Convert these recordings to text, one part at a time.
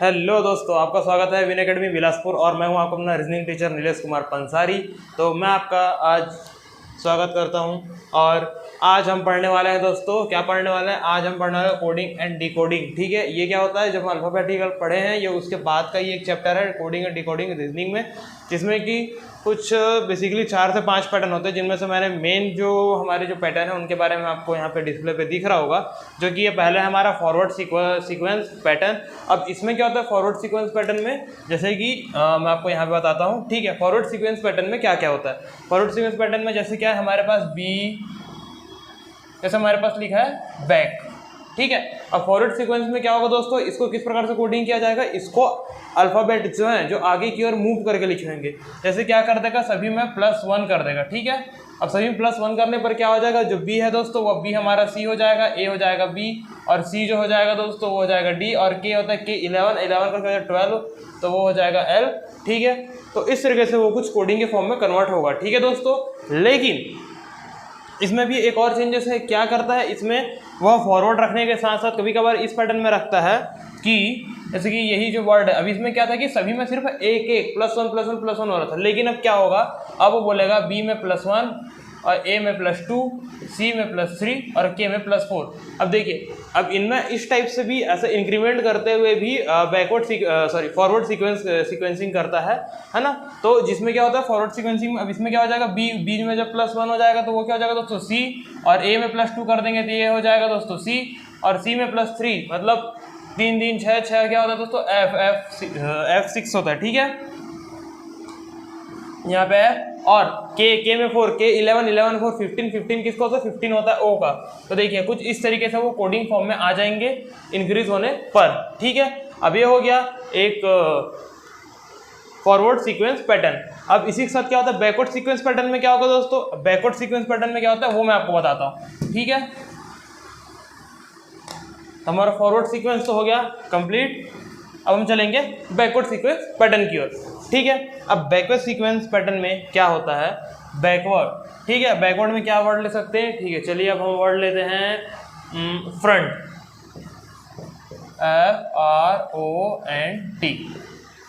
Hello दोस्तों, आपका स्वागत है विन एकेडमी बिलासपुर और मैं हूं आपका अपना रीजनिंग टीचर नीलेश कुमार पंसारी। तो मैं आपका आज स्वागत करता हूं और आज हम पढ़ने वाले हैं दोस्तों। क्या पढ़ने वाले हैं? आज हम पढ़ने वाले हैं कोडिंग एंड डिकोडिंग। ठीक है, ये क्या होता है? जब हम अल्फाबेटिकल पढ़े हैं, ये उसके बाद का ये एक चैप्टर है कोडिंग एंड डिकोडिंग रीजनिंग में, जिसमें कि कुछ बेसिकली 4 से 5 पैटर्न होते हैं, जिनमें से मैंने मेन जो हमारे जो पैटर्न है उनके बारे में आपको यहाँ पे डिस्प्ले पे दिख रहा होगा। जो कि ये पहले हमारा फॉरवर्ड सीक्वेंस पैटर्न। अब इसमें क्या होता है फॉरवर्ड सीक्वेंस पैटर्न में, जैसे कि मैं आपको यहाँ पे बताता हूँ। ठीक है, फॉरवर्ड सीक्वेंस पैटर्न में क्या क्या होता है। फॉरवर्ड सीक्वेंस पैटर्न में जैसे क्या है हमारे पास बी, जैसे हमारे पास लिखा है बैक। ठीक है, अब फॉरवर्ड सीक्वेंस में क्या होगा दोस्तों, इसको किस प्रकार से कोडिंग किया जाएगा, इसको अल्फ़ाबेट जो है जो आगे की ओर मूव करके लिखेंगे। जैसे क्या कर देगा, सभी में +1 कर देगा। ठीक है, अब सभी में +1 करने पर क्या हो जाएगा, जो बी है दोस्तों वो बी हमारा सी हो जाएगा, ए हो जाएगा बी, और सी जो हो जाएगा दोस्तों वो हो जाएगा डी, और के होता है के 11 का 12 तो वो हो जाएगा एल। ठीक है, तो इस तरीके से वो कुछ कोडिंग के फॉर्म में कन्वर्ट होगा। ठीक है दोस्तों, लेकिन इसमें भी एक और चेंजेस है। क्या करता है इसमें, वह फॉरवर्ड रखने के साथ साथ कभी कभार इस पैटर्न में रखता है कि जैसे कि यही जो वर्ड है, अभी इसमें क्या था कि सभी में सिर्फ एक एक +1 हो रहा था। लेकिन अब क्या होगा, अब वो बोलेगा बी में +1 और ए में +2, सी में +3 और के में +4। अब देखिए, अब इनमें इस टाइप से भी ऐसे इंक्रीमेंट करते हुए भी फॉरवर्ड सीक्वेंसिंग करता है ना। तो जिसमें क्या होता है फॉरवर्ड सीक्वेंसिंग में, अब इसमें क्या हो जाएगा, बी में जब +1 हो जाएगा तो वो क्या हो जाएगा दोस्तों सी, और ए में +2 कर देंगे तो ये हो जाएगा दोस्तों सी, और सी में +3 मतलब 3 3 6 6 क्या होता है दोस्तों F6 होता है। ठीक है, यहाँ पे है, और के में 4, के 11 4 15 किसका होता है, 15 होता है ओ का। तो देखिए कुछ इस तरीके से वो कोडिंग फॉर्म में आ जाएंगे इंक्रीज होने पर। ठीक है, अब ये हो गया एक फॉरवर्ड सीक्वेंस पैटर्न। अब इसी के साथ क्या होता है बैकवर्ड सीक्वेंस पैटर्न में क्या होगा दोस्तों, बैकवर्ड सीक्वेंस पैटर्न में क्या होता है वो मैं आपको बताता हूँ। ठीक है, हमारा फॉरवर्ड सीक्वेंस तो हो गया कंप्लीट। अब हम चलेंगे बैकवर्ड सीक्वेंस पैटर्न की ओर। ठीक है, अब बैकवर्ड सीक्वेंस पैटर्न में क्या होता है, बैकवर्ड। ठीक है, बैकवर्ड में क्या वर्ड ले सकते हैं। ठीक है, चलिए अब हम वर्ड लेते हैं फ्रंट, FRONT।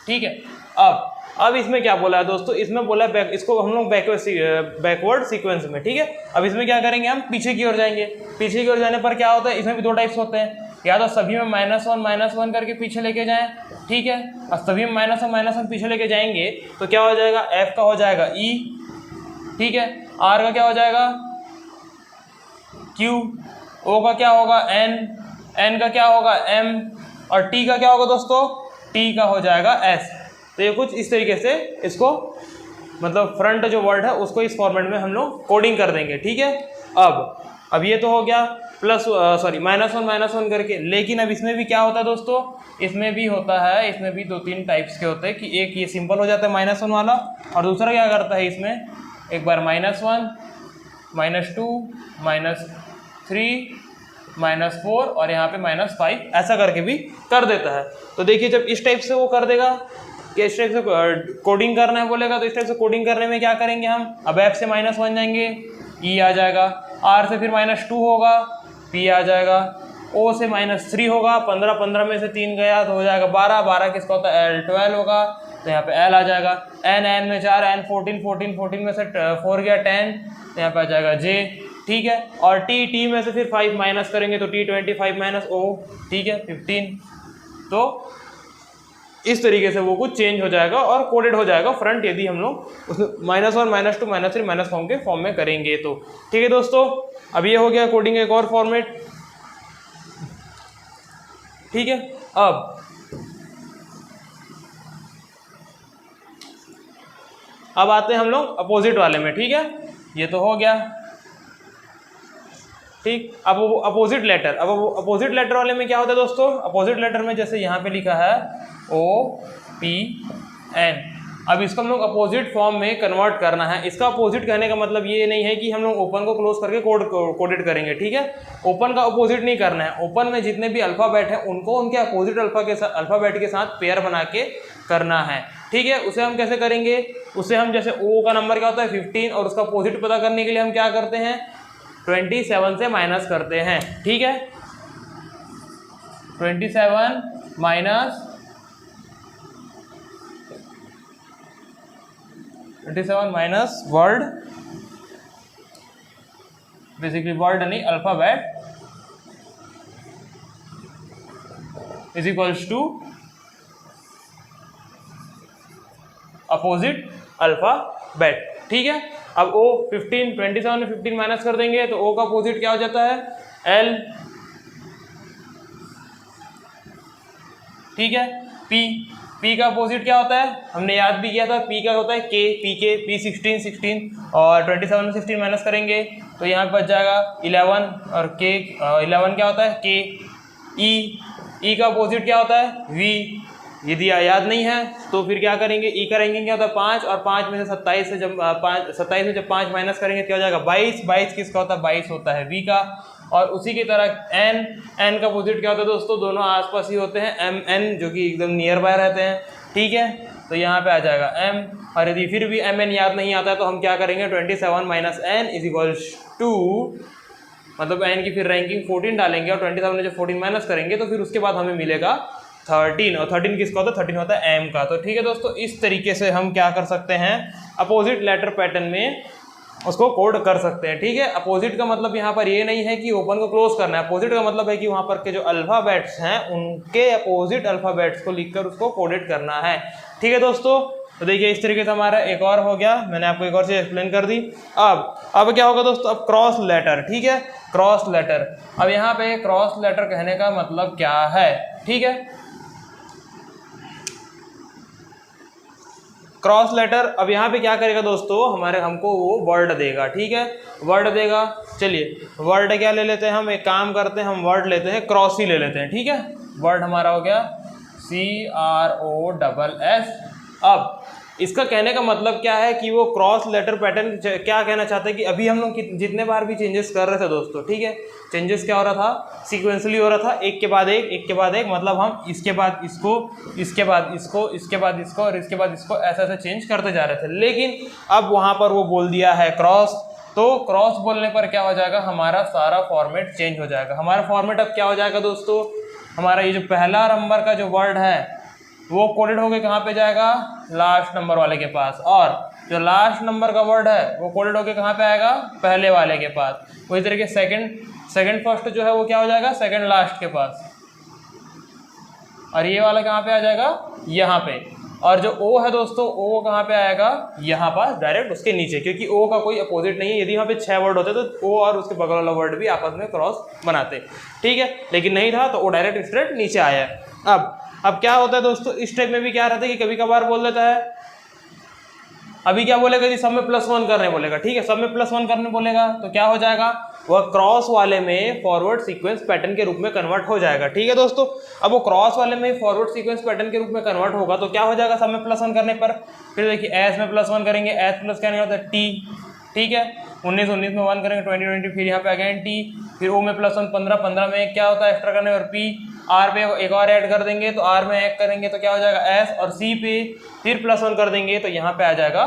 ठीक है, अब इसमें क्या बोला है दोस्तों, इसमें बोला है इसको हम लोग बैकवर्ड सीक्वेंस में। ठीक है, अब इसमें क्या करेंगे, हम पीछे की ओर जाएंगे। पीछे की ओर जाने पर क्या होता है, इसमें भी 2 टाइप्स होते हैं, या तो सभी में -1 करके पीछे लेके जाएं। ठीक है, और सभी में -1 पीछे लेके जाएंगे तो क्या हो जाएगा, F का हो जाएगा E। ठीक है, R का क्या हो जाएगा Q, O का क्या होगा N का क्या होगा M, और T का क्या होगा दोस्तों, T का हो जाएगा S। तो ये कुछ इस तरीके से इसको मतलब फ्रंट जो वर्ड है उसको इस फॉर्मेट में हम लोग कोडिंग कर देंगे। ठीक है, अब ये तो हो गया -1 करके। लेकिन अब इसमें भी क्या होता है दोस्तों, इसमें भी होता है, इसमें भी 2-3 टाइप्स के होते हैं कि एक ये सिंपल हो जाता है -1 वाला, और दूसरा क्या करता है इसमें एक बार -1 -2 -3 -4 और यहाँ पे -5 ऐसा करके भी कर देता है। तो देखिए जब इस टाइप से वो कर देगा कि इस टाइप से कोडिंग करना है बोलेगा, तो इस टाइप से कोडिंग करने में क्या करेंगे हम, अब F से -1 जाएंगे, E आ जाएगा, R से फिर -2 होगा, P आ जाएगा, O से -3 होगा, 15 में से 3 गया तो हो जाएगा 12 किसका होता है L 12 होगा, तो यहाँ पे L आ जाएगा, N में 4 N 14 में से 4 गया 10, तो यहाँ पे आ जाएगा J। ठीक है, और T में से फिर 5 माइनस करेंगे तो T 25 - O। ठीक है, 15। तो इस तरीके से वो कुछ चेंज हो जाएगा और कोडेड हो जाएगा फ्रंट, यदि हम लोग उसमें -1 -2 -3 -4 के फॉर्म में करेंगे तो। ठीक है दोस्तों, अब ये हो गया कोडिंग एक और फॉर्मेट। ठीक है, अब आते हैं हम लोग अपोजिट वाले में। ठीक है, ये तो हो गया। ठीक, अब वो अपोजिट लेटर, अब वो अपोजिट लेटर वाले में क्या होता है दोस्तों, अपोजिट लेटर में जैसे यहाँ पे लिखा है OPN। अब इसको हम लोग अपोजिट फॉर्म में कन्वर्ट करना है। इसका अपोजिट कहने का मतलब ये नहीं है कि हम लोग ओपन को क्लोज करके कोडेड करेंगे। ठीक है, ओपन का अपोजिट नहीं करना है। ओपन में जितने भी अल्फाबेट हैं उनको उनके अपोजिट अल्फाबेट के साथ पेयर बना के करना है। ठीक है, उसे हम कैसे करेंगे, उसे हम जैसे O का नंबर क्या होता है 15, और उसका अपोजिट पता करने के लिए हम क्या करते हैं 27 से माइनस करते हैं। ठीक है, 27 - 27 माइनस वर्ड, बेसिकली वर्ड नहीं alphabet, is equals to opposite alphabet. ठीक है, अब ओ 15, 27 में 15 माइनस कर देंगे तो ओ का अपोजिट क्या हो जाता है, एल। ठीक है, पी का अपोजिट क्या होता है, हमने याद भी किया था, पी का होता है के, पी 16 और 27 में 16 माइनस करेंगे तो यहाँ बच जाएगा 11 और के 11 क्या होता है के। ई का अपोजिट क्या होता है वी, यदि याद नहीं है तो फिर क्या करेंगे, ई का रैंकिंग क्या होता है 5 और 5 में से 27 से जब 27 में जब 5 माइनस करेंगे क्या हो जाएगा 22 किसका होता है 22 होता है वी का। और उसी की तरह एन का अपोजिट क्या होता है दोस्तों, दोनों आसपास ही होते हैं, एम एन जो कि एकदम नियर बाय रहते हैं। ठीक है, तो यहाँ पे आ जाएगा एम, और यदि फिर भी एम एन याद नहीं आता है तो हम क्या करेंगे 27 minus N is equals to, मतलब एन की फिर रैंकिंग 14 डालेंगे और 27 में जब 14 माइनस करेंगे तो फिर उसके बाद हमें मिलेगा 13, और 13 किसका होता है 13 होता है एम का। तो ठीक है दोस्तों, इस तरीके से हम क्या कर सकते हैं, अपोजिट लेटर पैटर्न में उसको कोड कर सकते हैं। ठीक है, अपोजिट का मतलब यहाँ पर ये नहीं है कि ओपन को क्लोज करना है, अपोजिट का मतलब है कि वहाँ पर के जो अल्फाबेट्स हैं उनके अपोजिट अल्फाबेट्स को लिखकर उसको कोडेड करना है। ठीक है दोस्तों, तो देखिए इस तरीके से हमारा एक और हो गया, मैंने आपको एक और चीज़ एक्सप्लेन कर दी। अब क्या होगा दोस्तों, अब क्रॉस लेटर। ठीक है, क्रॉस लेटर, अब यहाँ पे क्रॉस लेटर कहने का मतलब क्या है। ठीक है, क्रॉस लेटर, अब यहाँ पे क्या करेगा दोस्तों, हमको वो वर्ड देगा। ठीक है, वर्ड देगा, चलिए वर्ड क्या ले लेते हैं हम, एक काम करते हैं, हम वर्ड लेते हैं क्रॉस ही ले लेते हैं। ठीक है, वर्ड हमारा हो गया CROSS। अब इसका कहने का मतलब क्या है कि वो क्रॉस लेटर पैटर्न क्या कहना चाहते हैं कि अभी हम लोग जितने बार भी चेंजेस कर रहे थे दोस्तों, ठीक है, चेंजेस क्या हो रहा था, सीक्वेंसली हो रहा था, एक के बाद एक, मतलब हम इसके बाद इसको, इसके बाद इसको, इसके बाद इसको और इसके बाद इसको ऐसे ऐसे चेंज करते जा रहे थे। लेकिन अब वहाँ पर वो बोल दिया है क्रॉस, तो क्रॉस बोलने पर क्या हो जाएगा, हमारा सारा फॉर्मेट चेंज हो जाएगा। हमारा फॉर्मेट अब क्या हो जाएगा दोस्तों, हमारा ये जो पहला नंबर का जो वर्ड है वो कोडेड होके कहाँ पे जाएगा, लास्ट नंबर वाले के पास, और जो लास्ट नंबर का वर्ड है वो कोडेड होके कहाँ पे आएगा, पहले वाले के पास। वही तरीके सेकंड फर्स्ट जो है वो क्या हो जाएगा, सेकंड लास्ट के पास, और ये वाला कहाँ पे आ जाएगा, यहाँ पे। और जो ओ है दोस्तों, ओ कहाँ पे आएगा, यहाँ पास डायरेक्ट उसके नीचे, क्योंकि ओ का कोई अपोजिट नहीं है। यदि यहाँ पे 6 वर्ड होते तो ओ और उसके बगल वाला वर्ड भी आपस में क्रॉस बनाते। ठीक है, लेकिन नहीं था तो ओ डायरेक्ट स्ट्रेट नीचे आया है। अब क्या होता है दोस्तों, इस टाइप में भी क्या रहता है कि कभी कभार बोल देता है, अभी क्या बोलेगा कि सब में +1 करने बोलेगा। ठीक है, सब में +1 करने बोलेगा तो क्या हो जाएगा, वह क्रॉस वाले में फॉरवर्ड सीक्वेंस पैटर्न के रूप में कन्वर्ट हो जाएगा। ठीक है दोस्तों, अब वो क्रॉस वाले में फॉरवर्ड सीक्वेंस पैटर्न के रूप में कन्वर्ट होगा तो क्या हो जाएगा, सब में +1 करने पर। फिर देखिए एस में +1 करेंगे, एस प्लस क्या होता है टी। ठीक है, 19 में 1 करेंगे, 20 फिर यहाँ पे अगेन टी, फिर ओ में +1 15 में क्या होता है एक्स्ट्रा करने पर पी, आर पे एक और ऐड कर देंगे तो आर में ऐड करेंगे तो क्या हो जाएगा एस, और सी पे फिर +1 कर देंगे तो यहाँ पे आ जाएगा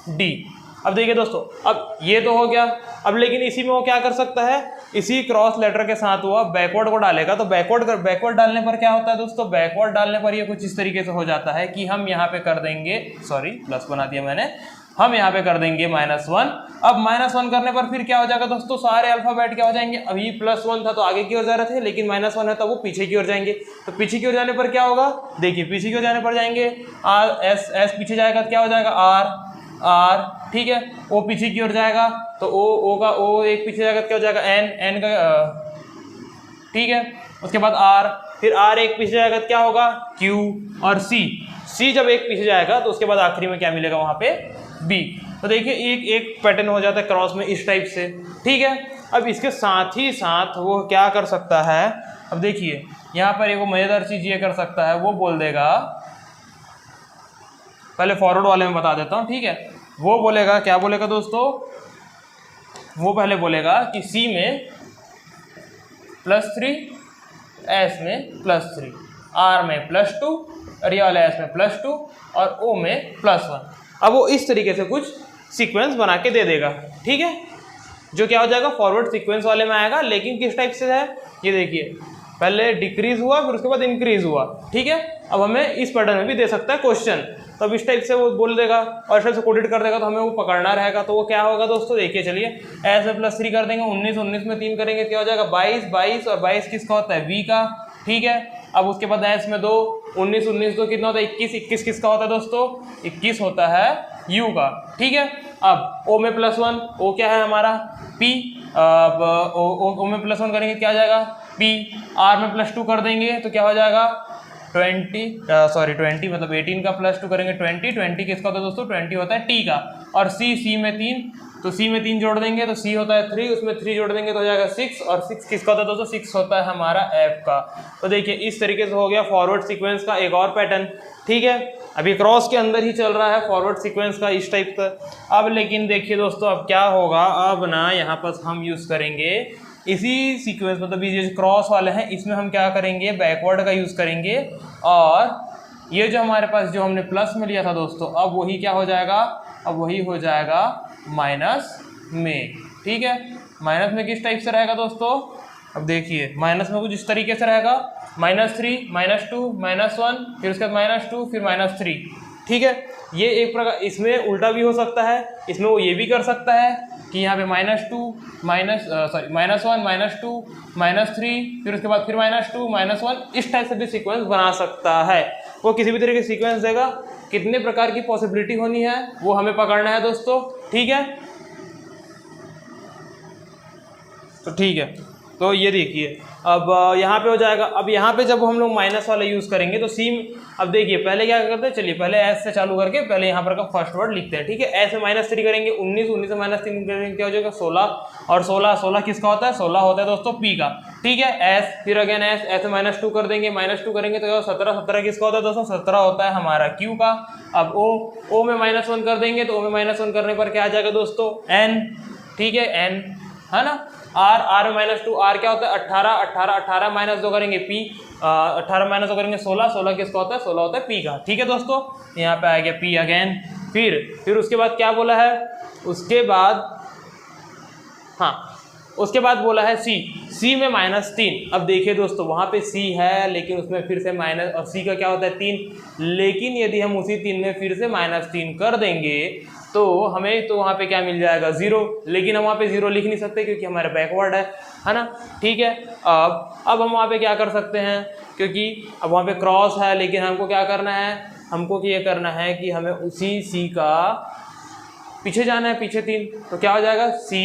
डी। अब देखिए दोस्तों, अब ये तो हो गया। अब लेकिन इसी में वो क्या कर सकता है, इसी क्रॉस लेटर के साथ हुआ बैकवर्ड को डालेगा तो बैकवर्ड डालने पर क्या होता है दोस्तों, बैकवर्ड डालने पर ये कुछ इस तरीके से हो जाता है कि हम यहाँ पे कर देंगे, सॉरी प्लस बना दिया मैंने, हम यहाँ पे कर देंगे -1। अब -1 करने पर फिर क्या हो जाएगा दोस्तों, सारे अल्फाबेट क्या हो जाएंगे, अभी +1 था तो आगे की ओर जा रहे थे, लेकिन -1 है तो वो पीछे की ओर जाएंगे। तो पीछे की ओर जाने पर क्या होगा, देखिए पीछे की ओर जाने पर जाएंगे आर, एस पीछे जाएगा तो क्या हो जाएगा आर। ठीक है, ओ पीछे की ओर जाएगा तो ओ एक पीछे जाएगा तो क्या हो जाएगा एन का। ठीक है, उसके बाद आर, फिर आर एक पीछे जाएगा तो क्या होगा क्यू, और सी जब एक पीछे जाएगा तो उसके बाद आखिरी में क्या मिलेगा वहाँ पे बी। तो देखिए एक पैटर्न हो जाता है क्रॉस में इस टाइप से। ठीक है, अब इसके साथ ही साथ वो क्या कर सकता है, अब देखिए यहाँ पर एक मज़ेदार चीज़ ये कर सकता है, वो बोल देगा, पहले फॉरवर्ड वाले में बता देता हूँ। ठीक है, वो बोलेगा, क्या बोलेगा दोस्तों, वो पहले बोलेगा कि सी में +3, एस में +3, आर में +2, और ये वाला एस में +2 और ओ में +1। अब वो इस तरीके से कुछ सीक्वेंस बना के दे देगा। ठीक है, जो क्या हो जाएगा, फॉरवर्ड सीक्वेंस वाले में आएगा, लेकिन किस टाइप से है, ये देखिए पहले डिक्रीज हुआ फिर उसके बाद इंक्रीज हुआ। ठीक है, अब हमें इस पैटर्न में भी दे सकता है क्वेश्चन, तो अब इस टाइप से वो बोल देगा और इस टाइप से कोडेड कर देगा, तो हमें वो पकड़ना रहेगा। तो वो क्या होगा दोस्तों, देखिए चलिए, एस में प्लस 3 कर देंगे, 19, 19 में 3 करेंगे, क्या हो जाएगा 22, 22 और 22 किसका होता है, वी का, ठीक है। अब उसके बाद एस में 2, 19, 19 तो कितना होता है 21, 21 किसका होता है दोस्तों, 21 होता है यू का, ठीक है। अब ओ में प्लस 1, ओ क्या है हमारा पी, अब ओ में प्लस 1 करेंगे क्या आ जाएगा पी, आर में प्लस 2 कर देंगे तो क्या हो जाएगा 20 मतलब 18 का प्लस 2 करेंगे 20 किसका होता है दोस्तों, 20 होता है टी का। और सी में 3, तो सी में 3 जोड़ देंगे तो सी होता है 3, उसमें 3 जोड़ देंगे तो हो जाएगा 6, और 6 किसका होता है दोस्तों, 6 होता है हमारा एफ का। तो देखिए इस तरीके से हो गया फॉरवर्ड सीक्वेंस का एक और पैटर्न, ठीक है। अभी क्रॉस के अंदर ही चल रहा है फॉरवर्ड सीक्वेंस का इस टाइप का। अब लेकिन देखिए दोस्तों, अब क्या होगा, अब ना यहाँ पर हम यूज़ करेंगे इसी सीक्वेंस, मतलब ये जो क्रॉस वाले हैं इसमें हम क्या करेंगे, बैकवर्ड का यूज़ करेंगे, और ये जो हमारे पास जो हमने प्लस में लिया था दोस्तों, अब वही क्या हो जाएगा, अब वही हो जाएगा माइनस में, ठीक है। माइनस में किस टाइप से रहेगा दोस्तों, अब देखिए माइनस में कुछ इस तरीके से रहेगा, -3, -2, -1, फिर उसके बाद -2, फिर -3, ठीक है। ये एक प्रकार, इसमें उल्टा भी हो सकता है, इसमें वो ये भी कर सकता है कि यहाँ पे -2, -1, -2, -3, फिर उसके बाद फिर -2, -1, इस टाइप से भी सीक्वेंस बना सकता है। वो किसी भी तरह की सीक्वेंस देगा, कितने प्रकार की पॉसिबिलिटी होनी है वो हमें पकड़ना है दोस्तों, ठीक है। तो ठीक है, तो ये देखिए अब यहाँ पे हो जाएगा। अब यहाँ पे जब हम लोग माइनस वाला यूज़ करेंगे तो सी, अब देखिए पहले क्या करते हैं, चलिए पहले एस से चालू करके पहले यहाँ पर का फर्स्ट वर्ड लिखते हैं, ठीक है। एस में -3 करेंगे 19, 19 से -3 करेंगे क्या हो जाएगा 16, और 16 किसका होता है, 16 होता है दोस्तों पी का, ठीक है। एस फिर अगेन एस में -2 कर देंगे, -2 करेंगे तो 17, 17 किसका होता है दोस्तों, 17 होता है हमारा क्यू का। अब ओ में -1 कर देंगे तो ओ में -1 करने पर क्या आ जाएगा दोस्तों, एन, ठीक है, एन है ना। आर में -2, आर क्या होता है 18, 18 -2 करेंगे पी, 18 -2 करेंगे 16, 16 किसका होता है, 16 होता है पी का, ठीक है दोस्तों। यहाँ पे आ गया पी अगेन, फिर उसके बाद क्या बोला है, उसके बाद हाँ उसके बाद बोला है सी में -3। अब देखिए दोस्तों वहाँ पे सी है लेकिन उसमें फिर से माइनस, और सी का क्या होता है 3, लेकिन यदि हम उसी 3 में फिर से -3 कर देंगे तो हमें तो वहाँ पे क्या मिल जाएगा 0, लेकिन हम वहाँ पे 0 लिख नहीं सकते क्योंकि हमारे बैकवर्ड है ना, ठीक है। अब हम वहाँ पे क्या कर सकते हैं, क्योंकि अब वहाँ पे क्रॉस है, लेकिन हमको क्या करना है, हमको ये करना है कि हमें उसी सी का पीछे जाना है, पीछे 3, तो क्या हो जाएगा सी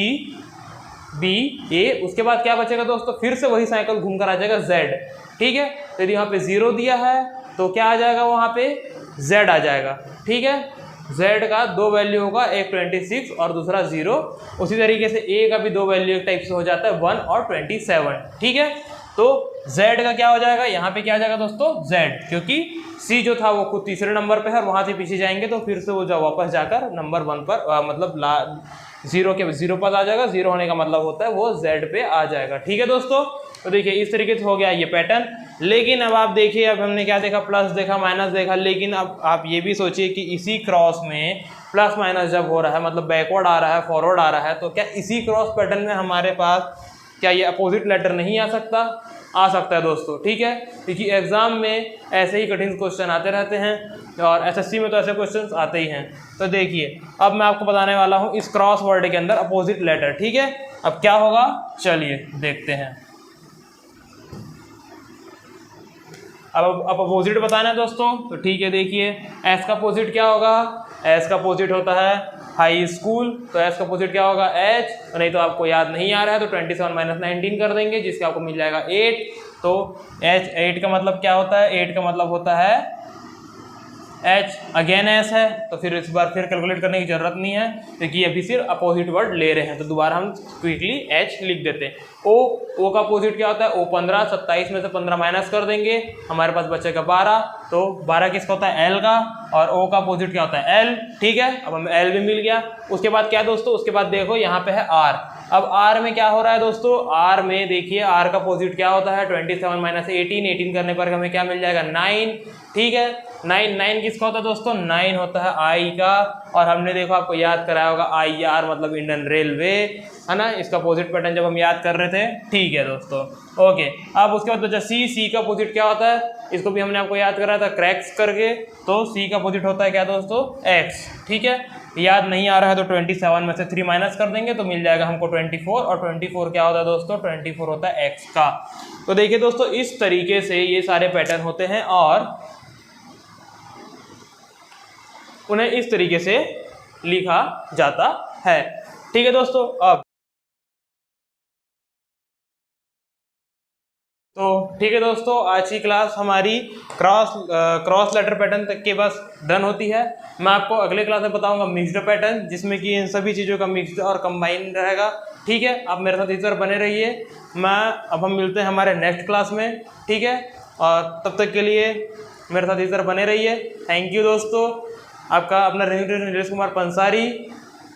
बी ए, उसके बाद क्या बचेगा दोस्तों, फिर से वही साइकिल घूम कर आ जाएगा जेड, ठीक है। तो यदि यहाँ पे 0 दिया है तो क्या आ जाएगा, वहाँ पे जेड आ जाएगा, ठीक है। z का 2 वैल्यू होगा, एक 26 और दूसरा 0। उसी तरीके से a का भी 2 वैल्यू एक टाइप से हो जाता है 1 और 27, ठीक है। तो z का क्या हो जाएगा, यहाँ पे क्या आ जाएगा दोस्तों z, क्योंकि c जो था वो खुद तीसरे नंबर पे है और वहाँ से पीछे जाएंगे तो फिर से वो जो वापस जाकर नंबर 1 पर मतलब 0 पर आ जाएगा। 0 होने का मतलब होता है वो z पे आ जाएगा, ठीक है दोस्तों। तो देखिए इस तरीके से हो गया ये पैटर्न। लेकिन अब आप देखिए, अब हमने क्या देखा, प्लस देखा, माइनस देखा, लेकिन अब आप ये भी सोचिए कि इसी क्रॉस में प्लस माइनस जब हो रहा है, मतलब बैकवर्ड आ रहा है, फॉरवर्ड आ रहा है, तो क्या इसी क्रॉस पैटर्न में हमारे पास क्या ये अपोजिट लेटर नहीं आ सकता? आ सकता है दोस्तों, ठीक है। क्योंकि एग्जाम में ऐसे ही कठिन क्वेश्चन आते रहते हैं और एसएससी में तो ऐसे क्वेश्चंस आते ही हैं। तो देखिए अब मैं आपको बताने वाला हूँ इस क्रॉस वर्ड के अंदर अपोजिट लेटर, ठीक है। अब क्या होगा, चलिए देखते हैं। अब अपोजिट बताना है दोस्तों, तो ठीक है। देखिए एस का अपोजिट क्या होगा, एस का अपोजिट होता है हाई स्कूल, तो एस का अपोजिट क्या होगा एच, नहीं तो आपको याद नहीं आ रहा है तो 27 - 19 कर देंगे जिसके आपको मिल जाएगा 8। तो एच, 8 का मतलब क्या होता है, 8 का मतलब होता है एच, अगेन एस है, तो फिर इस बार फिर कैलकुलेट करने की जरूरत नहीं है क्योंकि अभी सिर्फ अपोजिट वर्ड ले रहे हैं, तो दोबारा हम क्विकली एच लिख देते हैं। ओ का अपोजिट क्या होता है, ओ 15, 27 में से 15 माइनस कर देंगे, हमारे पास बचेगा 12, तो 12 किसका होता है एल का, और ओ का अपोजिट क्या होता है एल, ठीक है। अब हमें एल भी मिल गया। उसके बाद क्या दोस्तों, उसके बाद देखो यहाँ पे है आर। अब आर में क्या हो रहा है दोस्तों, आर में देखिए आर का अपोजिट क्या होता है 27 माइनस 18, 18 करने पर हमें क्या मिल जाएगा 9, ठीक है। 9 किसका होता है दोस्तों, 9 होता है आई का, और हमने देखो आपको याद कराया होगा आई आर मतलब इंडियन रेलवे, है ना, इसका अपोजिट पैटर्न जब हम याद कर रहे थे, ठीक है दोस्तों। ओके, अब उसके बाद बचा सी का अपोजिट क्या होता है, इसको भी हमने आपको याद कराया था क्रैक्स करके, तो सी का अपोजिट होता है क्या दोस्तों, एक्स, ठीक है। याद नहीं आ रहा है तो 27 में से 3 माइनस कर देंगे तो मिल जाएगा हमको 24, और 24 क्या होता है दोस्तों, 24 होता है एक्स का। तो देखिए दोस्तों इस तरीके से ये सारे पैटर्न होते हैं और उन्हें इस तरीके से लिखा जाता है, ठीक है दोस्तों। अब तो ठीक है दोस्तों, आज की क्लास हमारी क्रॉस लेटर पैटर्न तक के बस डन होती है। मैं आपको अगले क्लास में बताऊंगा मिक्स्ड पैटर्न, जिसमें कि इन सभी चीज़ों का मिक्स्ड और कंबाइन रहेगा, ठीक है। आप मेरे साथ इस बार बने रहिए। अब हम मिलते हैं हमारे नेक्स्ट क्लास में, ठीक है, और तब तक के लिए मेरे साथ इस बार बने रहिए। थैंक यू दोस्तों। आपका अपना Nilesh Kumar Pansari,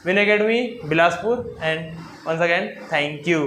Win Academy Bilaspur, and once again thank you.